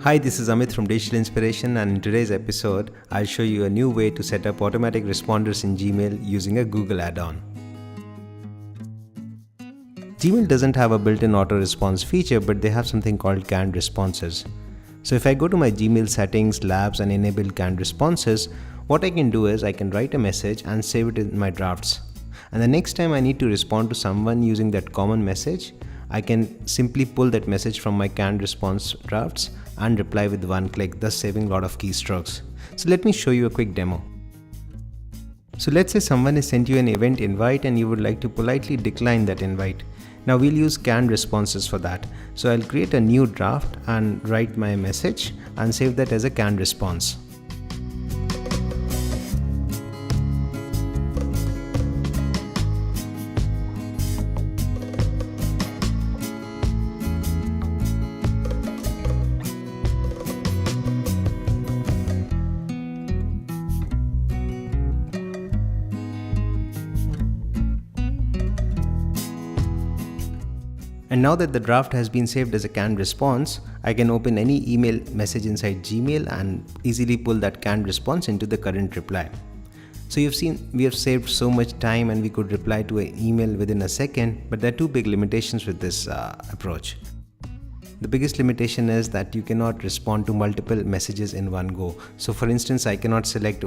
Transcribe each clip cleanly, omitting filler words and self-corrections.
Hi, this is Amit from Digital Inspiration, and in today's episode, I'll show you a new way to set up automatic responders in Gmail using a Google add-on. Gmail doesn't have a built-in auto response feature, but they have something called canned responses. So if I go to my Gmail settings, labs, and enable canned responses, what I can do is I can write a message and save it in my drafts. And the next time I need to respond to someone using that common message, I can simply pull that message from my canned response drafts and reply with one click, thus saving a lot of keystrokes. So let me show you a quick demo. So let's say someone has sent you an event invite and you would like to politely decline that invite. Now we'll use canned responses for that. So I'll create a new draft and write my message and save that as a canned response. And now that the draft has been saved as a canned response, I can open any email message inside Gmail and easily pull that canned response into the current reply. So you've seen we have saved so much time and we could reply to an email within a second, but there are two big limitations with this approach. The biggest limitation is that you cannot respond to multiple messages in one go. So for instance, I cannot select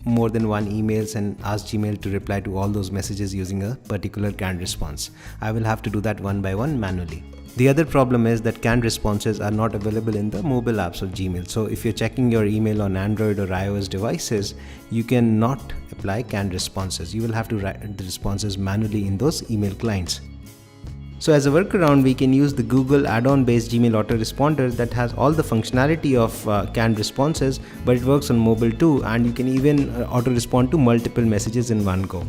more than one emails and ask Gmail to reply to all those messages using a particular canned response. I will have to do that one by one manually. The other problem is that canned responses are not available in the mobile apps of Gmail. So if you're checking your email on Android or iOS devices, you cannot apply canned responses. You will have to write the responses manually in those email clients. So as a workaround, we can use the Google add-on based Gmail autoresponder that has all the functionality of canned responses, but it works on mobile too, and you can even auto-respond to multiple messages in one go.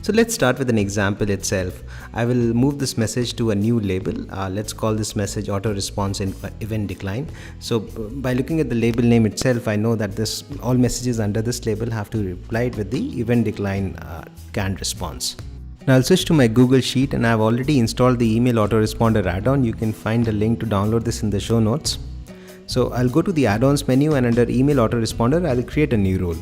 So let's start with an example itself. I will move this message to a new label. Let's call this message auto response in event decline. So by looking at the label name itself, I know that all messages under this label have to reply it with the event decline canned response. Now I'll switch to my Google Sheet, and I've already installed the email autoresponder add-on. You can find a link to download this in the show notes. So I'll go to the add-ons menu, and under email autoresponder, I'll create a new rule.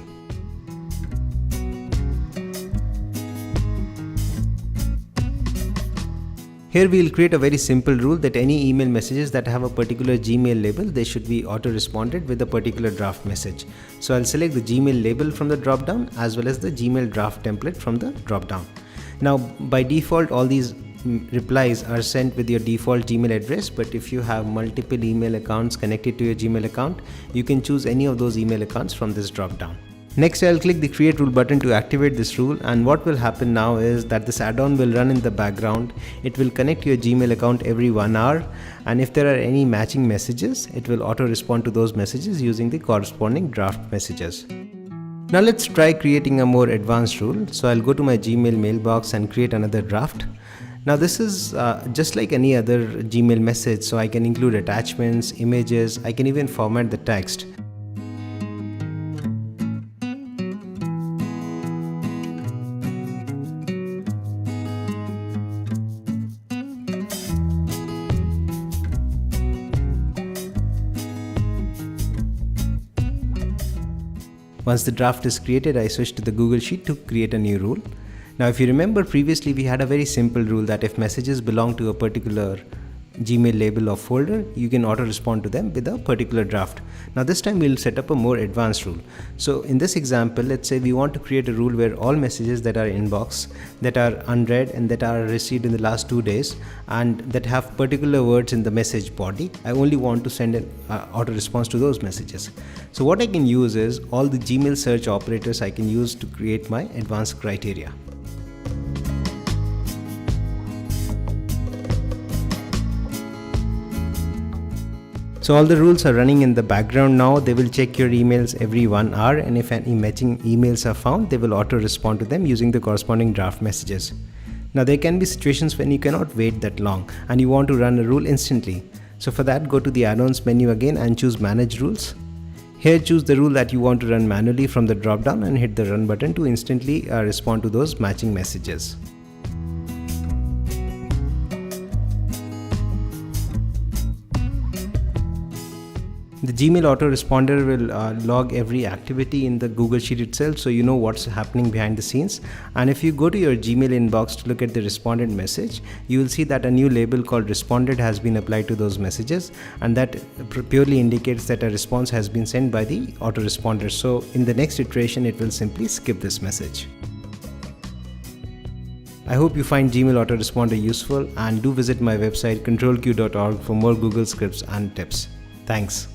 Here we'll create a very simple rule that any email messages that have a particular Gmail label, they should be auto-responded with a particular draft message. So I'll select the Gmail label from the drop-down as well as the Gmail draft template from the drop-down. Now by default, all these replies are sent with your default Gmail address, but if you have multiple email accounts connected to your Gmail account, you can choose any of those email accounts from this drop-down. Next, I'll click the create rule button to activate this rule, and what will happen now is that this add-on will run in the background. It will connect to your Gmail account every 1 hour, and if there are any matching messages, it will auto-respond to those messages using the corresponding draft messages. Now let's try creating a more advanced rule. So I'll go to my Gmail mailbox and create another draft. Now this is just like any other Gmail message, so I can include attachments, images, I can even format the text. Once the draft is created, I switch to the Google Sheet to create a new rule. Now if you remember, previously we had a very simple rule that if messages belong to a particular Gmail label or folder, you can auto respond to them with a particular draft. Now this time we'll set up a more advanced rule. So in this example, let's say we want to create a rule where all messages that are inbox, that are unread and that are received in the last 2 days and that have particular words in the message body, I only want to send an auto response to those messages. So what I can use is all the Gmail search operators I can use to create my advanced criteria. So all the rules are running in the background now. They will check your emails every 1 hour, and if any matching emails are found, they will auto respond to them using the corresponding draft messages. Now there can be situations when you cannot wait that long and you want to run a rule instantly. So for that, go to the add-ons menu again and choose manage rules. Here choose the rule that you want to run manually from the drop down and hit the run button to instantly respond to those matching messages. The Gmail autoresponder will log every activity in the Google Sheet itself, so you know what's happening behind the scenes. And if you go to your Gmail inbox to look at the responded message, you will see that a new label called responded has been applied to those messages, and that purely indicates that a response has been sent by the autoresponder. So in the next iteration, it will simply skip this message. I hope you find Gmail autoresponder useful, and do visit my website controlq.org for more Google scripts and tips. Thanks.